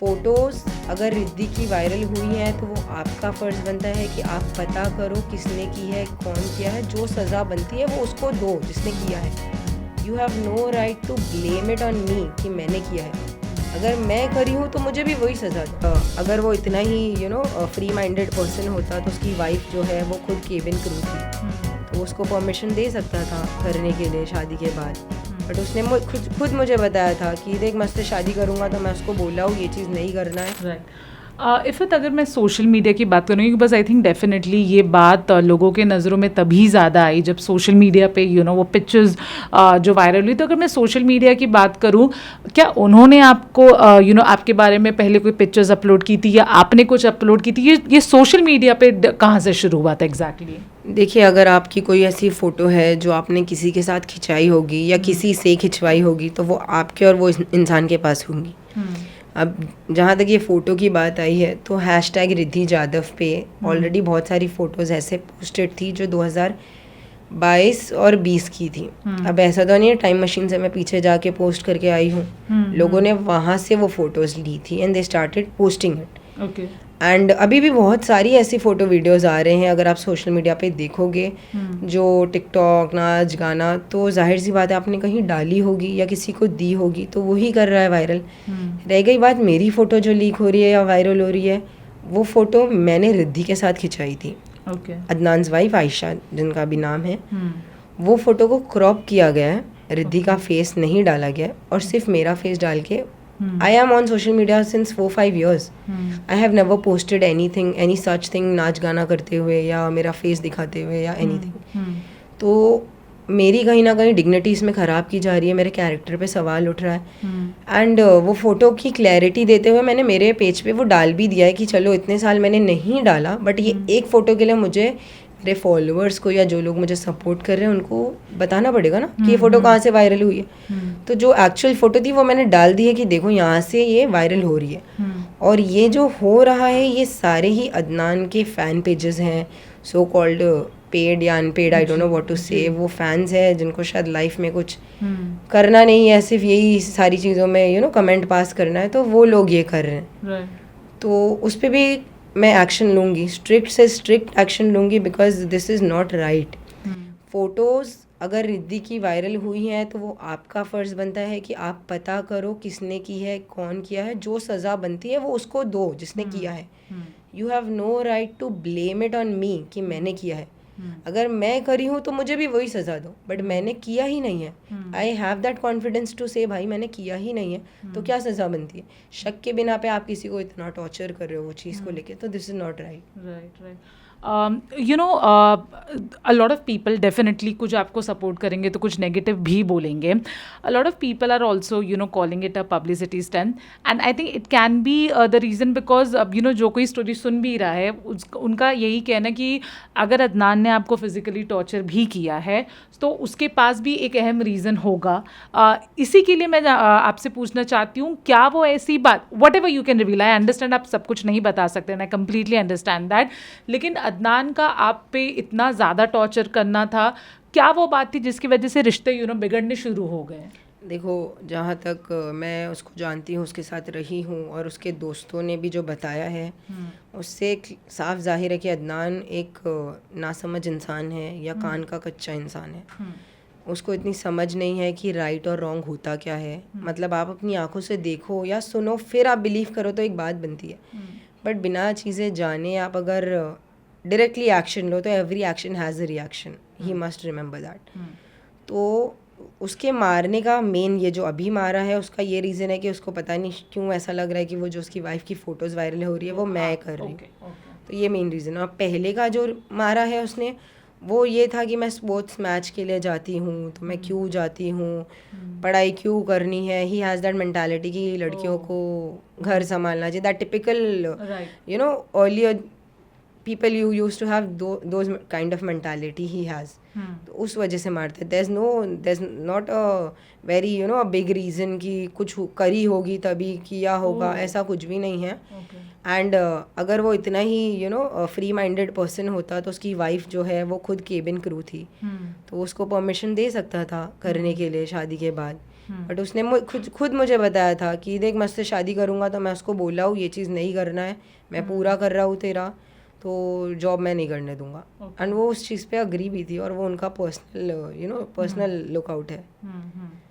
Photos अगर रिद्धि की viral हुई हैं तो वो आपका फ़र्ज़ बनता है कि आप पता करो किसने की है, कौन किया है। जो सज़ा बनती है वो उसको दो जिसने किया है। You have no right to blame it on me कि मैंने किया है। अगर मैं करी हूँ तो मुझे भी वही सज़ा दो। अगर वो इतना ही फ्री माइंडेड पर्सन होता तो उसकी वाइफ जो है वो खुद केबिन क्रू थी, तो उसको परमिशन दे सकता था करने के लिए शादी के बाद। बट उसने खुद मुझे बताया था कि देख मैं उससे शादी करूँगा तो मैं उसको बोला हूँ ये चीज़ नहीं करना है। राइट। इफ़त अगर मैं सोशल मीडिया की बात करूँगी, बस आई थिंक डेफिनेटली ये बात लोगों के नज़रों में तभी ज़्यादा आई जब सोशल मीडिया पे वो पिक्चर्स जो वायरल हुई। तो अगर मैं सोशल मीडिया की बात करूँ, क्या उन्होंने आपको आपके बारे में पहले कोई पिक्चर्स अपलोड की थी या आपने कुछ अपलोड की थी? ये सोशल मीडिया पे कहाँ से शुरू हुआ था एग्जैक्टली? देखिए, अगर आपकी कोई ऐसी फ़ोटो है जो आपने किसी के साथ खिंचाई होगी या किसी से खिंचवाई होगी तो वो आपके और वो इंसान के पास होंगी। अब जहाँ तक ये फ़ोटो की बात आई है तो हैशटैग रिद्धि जादव पे ऑलरेडी बहुत सारी फ़ोटोज़ ऐसे पोस्टेड थी जो 2022 और 20 की थी। अब ऐसा तो नहीं है टाइम मशीन से मैं पीछे जाके पोस्ट करके आई हूँ। लोगों ने वहाँ से वो फ़ोटोज़ ली थी and they started posting it. Okay. And अभी भी बहुत सारी ऐसी फ़ोटो वीडियोज़ आ रहे हैं, अगर आप सोशल मीडिया पे देखोगे जो टिकटॉक नाच गाना, तो जाहिर सी बात है आपने कहीं डाली होगी या किसी को दी होगी तो वही कर रहा है वायरल। रह गई बात मेरी फ़ोटो जो लीक हो रही है या वायरल हो रही है, वो फ़ोटो मैंने रिद्धि के साथ खिंचाई थी। ओके। अदनान वाइफ आयशा जिनका भी नाम है, वो फ़ोटो को क्रॉप किया गया है, रिद्धि का फेस नहीं डाला गया और सिर्फ मेरा फेस डाल के I am on social media since 4-5 years. I have never posted anything, any such thing, नाच गाना करते हुए या मेरा फेस दिखाते हुए या एनीथिंग। तो मेरी कहीं ना कहीं डिग्निटी इसमें ख़राब की जा रही है, मेरे कैरेक्टर पे सवाल उठ रहा है। एंड वो फ़ोटो की क्लैरिटी देते हुए मैंने मेरे पेज पे वो डाल भी दिया है कि चलो इतने साल मैंने नहीं डाला, बट ये एक फ़ोटो के लिए मुझे मेरे फॉलोअर्स को या जो लोग मुझे सपोर्ट कर रहे हैं उनको बताना पड़ेगा ना कि ये फ़ोटो कहाँ से वायरल हुई है। तो जो एक्चुअल फ़ोटो थी वो मैंने डाल दी है कि देखो यहाँ से ये वायरल हो रही है। और ये जो हो रहा है ये सारे ही अदनान के फ़ैन पेजेस हैं, सो कॉल्ड पेड या unpaid, I don't know what to say. वो फैंस हैं जिनको शायद लाइफ में कुछ करना नहीं है, सिर्फ यही सारी चीज़ों में कमेंट पास करना है, तो वो लोग ये कर रहे हैं। तो उस पर भी मैं एक्शन लूँगी, स्ट्रिक्ट से स्ट्रिक्ट एक्शन लूँगी, because this is not right. Photos अगर रिद्धि की वायरल हुई हैं तो वो आपका फ़र्ज़ बनता है कि आप पता करो किसने की है, कौन किया है। जो सज़ा बनती है वो उसको दो जिसने किया है। You have no right to blame it on me कि मैंने किया है। अगर मैं करी हूँ तो मुझे भी वही सज़ा दो, बट मैंने किया ही नहीं है। I have that confidence to say भाई मैंने किया ही नहीं है, तो क्या सज़ा बनती है? शक के बिना पे आप किसी को इतना टॉर्चर कर रहे हो वो चीज़ को लेके, तो this is not right. Right. A lot of people definitely कुछ आपको सपोर्ट करेंगे तो कुछ नेगेटिव भी बोलेंगे। A lot of people are also calling it a publicity stunt, and I think it can be the reason because जो कोई story सुन भी रहा है उनका यही कहना कि अगर अदनान ने आपको फिजिकली टॉर्चर भी किया है तो उसके पास भी एक अहम रीज़न होगा। इसी के लिए मैं आपसे पूछना चाहती हूँ, क्या वो ऐसी बात, what ever you can reveal, I understand आप सब कुछ नहीं बता सकते, and I completely understand that, लेकिन अदनान का आप पे इतना ज़्यादा टॉर्चर करना था, क्या वो बात थी जिसकी वजह से रिश्ते बिगड़ने शुरू हो गए? देखो, जहाँ तक मैं उसको जानती हूँ, उसके साथ रही हूँ और उसके दोस्तों ने भी जो बताया है उससे एक साफ जाहिर है कि अदनान एक नासमझ इंसान है या कान का कच्चा इंसान है। उसको इतनी समझ नहीं है कि राइट और रॉन्ग होता क्या है। मतलब आप अपनी आंखों से देखो या सुनो फिर आप बिलीव करो तो एक बात बनती है, बट बिना चीज़ें जाने आप अगर डायरेक्टली एक्शन लो तो every action has a reaction, he must remember that. तो उसके मारने का मेन ये जो अभी मारा है उसका ये रीज़न है कि उसको पता नहीं क्यों ऐसा लग रहा है कि वो जो उसकी वाइफ की फ़ोटोज़ वायरल हो रही है वो मैं कर रही हूँ। तो ये मेन रीज़न है। और पहले का जो मारा है उसने वो ये था कि मैं स्पोर्ट्स मैच के लिए जाती हूँ तो मैं क्यों जाती हूँ, पढ़ाई क्यों करनी है। ही हैज़ दैट मेंटालिटी कि लड़कियों को घर संभालना चाहिए, that typical earlier people you used to have those kind of mentality he has. तो उस वजह से मारते। there's not a very a big reason कि कुछ करी होगी तभी किया होगा, ऐसा कुछ भी नहीं है। एंड अगर वो इतना ही फ्री माइंडेड पर्सन होता तो उसकी वाइफ जो है वो खुद केबिन क्रू थी, तो उसको परमिशन दे सकता था करने के लिए शादी के बाद। बट उसने खुद मुझे बताया था कि देख मैं उससे शादी करूँगा तो मैं उसको बोला हूँ ये चीज़ नहीं करना है, मैं पूरा कर रहा हूँ तेरा, तो जॉब मैं नहीं करने दूंगा. एंड वो उस चीज़ पे अग्री भी थी और वो उनका पर्सनल पर्सनल लुकआउट है.